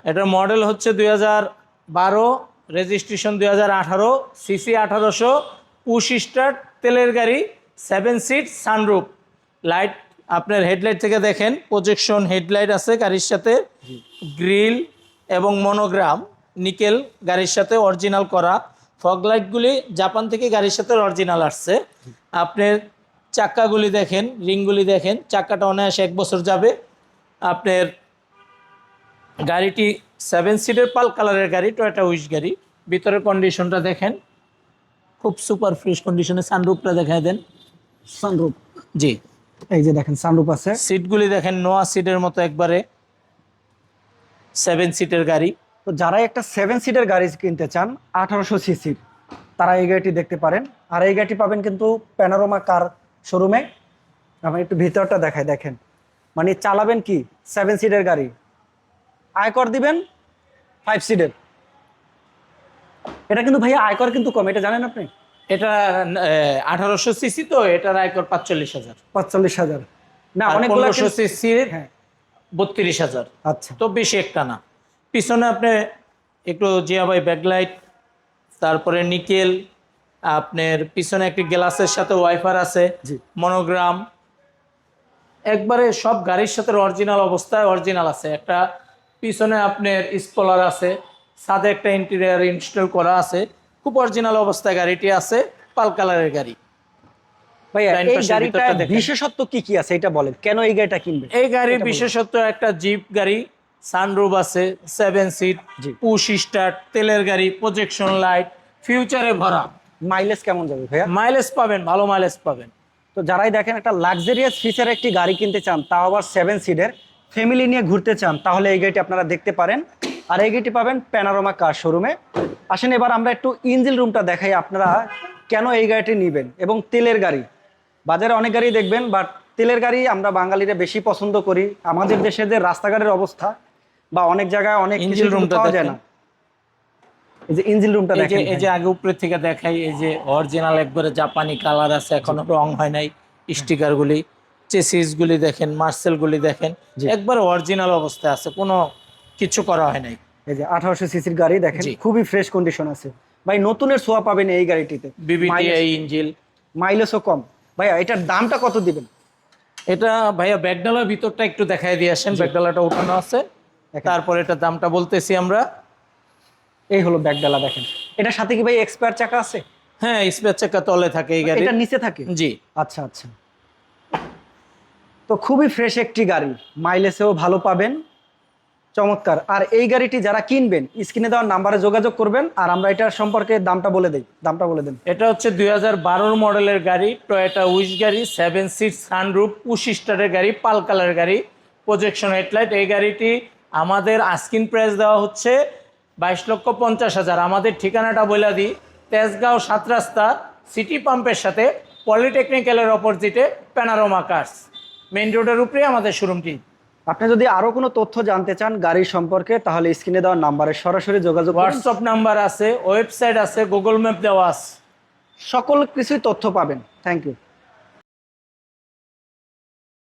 এটা মডেল হচ্ছে 2012, registration 2018, CC 1800, push start, তেলের গাড়ি, 7 সিট, সানরুফ, লাইট আপনার হেডলাইট থেকে দেখেন প্রজেকশন হেডলাইট আছে গাড়ির সাথে, গ্রিল এবং মনোগ্রাম নিকেল গাড়ির সাথে অরিজিনাল করা, ফগ লাইটগুলি জাপান থেকে গাড়ির সাথে অরিজিনাল আসছে। আপনার চাক্কাগুলি দেখেন, রিংগুলি দেখেন, চাক্কাটা অনায়াসে 1 বছর যাবে। আপনার গাড়িটি 7 সিটের পাল কালারের গাড়ি, টয়োটা উইশ গাড়ি। ভিতরের কন্ডিশনটা দেখেন, খুব সুপার ফ্রেশ কন্ডিশনে। সানরুফটা দেখায় দেন। সানরুফ, জি এই যে দেখেন সানরুফ আছে। সিটগুলি দেখেন নোয়া সিটের মতো একবারে, 7 সিটের গাড়ি। তো যারা একটা 7 সিটের গাড়ি কিনতে চান 1800 সিসির, তারা এই গাড়িটি দেখতে পারেন। আর এই গাড়িটি পাবেন কিন্তু প্যানোরামা কার শোরুমে। আমি একটু ভিতরটা দেখাই, দেখেন মানে চালাবেন কি 7 সিটের গাড়ি, আয়কর দিবেন 5 সিটের। এটা কিন্তু ভাইয়া আয়কর কিন্তু কম, এটা জানেন আপনি? এটা 1800 সিসি, তো এটার আয়কর 45,000। 45,000 না, অনেক 1500 সিসির হ্যাঁ 32,000। আচ্ছা। তো বেশি একটা না। পিছনে আপনি একটু জিয়া ভাই ব্যাকলাইট, তারপরে নিকেল, আপনার পিছনে একটি গ্লাসের সাথে ওয়াইফার আছে, জি মনোগ্রাম, একবারে সব গাড়ির সাথে অরিজিনাল অবস্থায় অরিজিনাল আছে। একটা পিছনে আপনার স্পলার আছে, সাথে একটা ইন্টেরিয়র ইনস্টল করা আছে, খুব অরিজিনাল অবস্থায় গাড়িটি আছে, পাল কালারের গাড়ি। ভাইয়া ডাইন এই পাশের গাড়িটার ভিতরটা দেখেন। বিশেষত্ব কি কি আছে এটা বলেন, কেন এই গাড়িটা কিনবেন? এই গাড়ির এটা বলুন। বিশেষত্ব একটা জিপ গাড়ি, সানরুফ আছে, 7 সিট, জি। পুশ স্টার্ট, তেলের গাড়ি, প্রজেকশন লাইট, ফিউচারে ভরা। মাইলেজ কেমন যাবে ভাইয়া? মাইলেজ পাবেন, ভালো মাইলেজ পাবেন। তো যারাই দেখেন একটা লাক্সারিয়াস ফিচার একটি গাড়ি কিনতে চান, তাও আবার 7 সিটের, ফ্যামিলি নিয়ে ঘুরতে চান, তাহলে এই গাড়িটি আপনারা দেখতে পারেন। আর এই গাড়িটি পাবেন প্যানোরামা কার শোরুমে। আসেন এবার আমরা একটু ইঞ্জিন রুমটা দেখাই, আপনারা কেন এই গাড়িটি নেবেন। এবং তেলের গাড়ি, বাজারে অনেক গাড়ি দেখবেন, বাট তেলের গাড়ি আমরা বাঙালিরা বেশি পছন্দ করি। আমাদের দেশে যে রাস্তাঘাটের অবস্থা বা অনেক জায়গায় অনেক কিছু ইঞ্জিন রুমটা পাওয়া যায় না। এই যে ইঞ্জিন রুমটা দেখেন, এই যে আগে উপরে থেকে দেখাই, এই যে অরিজিনাল একবারে জাপানি কালার আছে, এখনো রং হয় নাই। স্টিকার গুলি, চেসিস গুলি দেখেন, মার্সেল গুলি দেখেন, একবারে অরিজিনাল অবস্থায় আছে, কোনো কিছু করা হয় নাই। এই যে 1800 সিসির গাড়ি দেখেন, জি। খুবই ফ্রেশ কন্ডিশন আছে ভাই। নতুনের ছোঁয়া পাবেন এই গাড়িটিতে। বিবিটিআই ইঞ্জিন, মাইলেজও কম। ভাইয়া এটার দামটা কত দিবেন? এটা ভাইয়া ব্যাকডালার ভিতরটা একটু দেখাই দিয়ে আসেন। ব্যাকডালাটা উঠানো আছে, তারপর এটার দামটা বলতেছি আমরা। এই হলো ব্যাকডালা, দেখেন। এটার সাথে কি ভাই এক্সপায়ার চাকা আছে? হ্যাঁ, স্পেয়ার চাকা তলে থাকে এই গাড়ি। এটা নিচে থাকে? জি। আচ্ছা আচ্ছা। তো খুবই ফ্রেশ একটি গাড়ি, মাইলেজও ভালো পাবেন, চমৎকার। আর এই গাড়িটি যারা কিনবেন স্ক্রিনে দেওয়ার নাম্বারে যোগাযোগ করবেন। আর আমরা এটার সম্পর্কে দামটা বলে দেই, দামটা বলে দেন। এটা হচ্ছে 2012 মডেলের গাড়ি, টয়োটা উইশ গাড়ি, 7 সিট, সানরুফ, পুশ স্টারের গাড়ি, পাল কালারের গাড়ি, প্রজেকশন হেডলাইট। এই গাড়িটি আমাদের আস্কিং প্রাইস দেওয়া হচ্ছে 22,50,000। আমাদের ঠিকানাটা বলে দিই, তেজগাঁও 7 রাস্তা, সিটি পাম্পের সাথে পলিটেকনিক্যালের অপোজিটে প্যানোরামা কার্স, মেইন রোডের উপরে আমাদের শোরুমটি। আপনি যদি আরো কোনো তথ্য জানতে চান গাড়ির সম্পর্কে, তাহলে স্ক্রিনে দেওয়ার নাম্বারে সরাসরি যোগাযোগ করুন। হোয়াটসঅ্যাপ নাম্বার আছে, ওয়েবসাইট আছে, গুগল ম্যাপ দেওয়া আছে, সকল কিছুই তথ্য পাবেন। Thank you.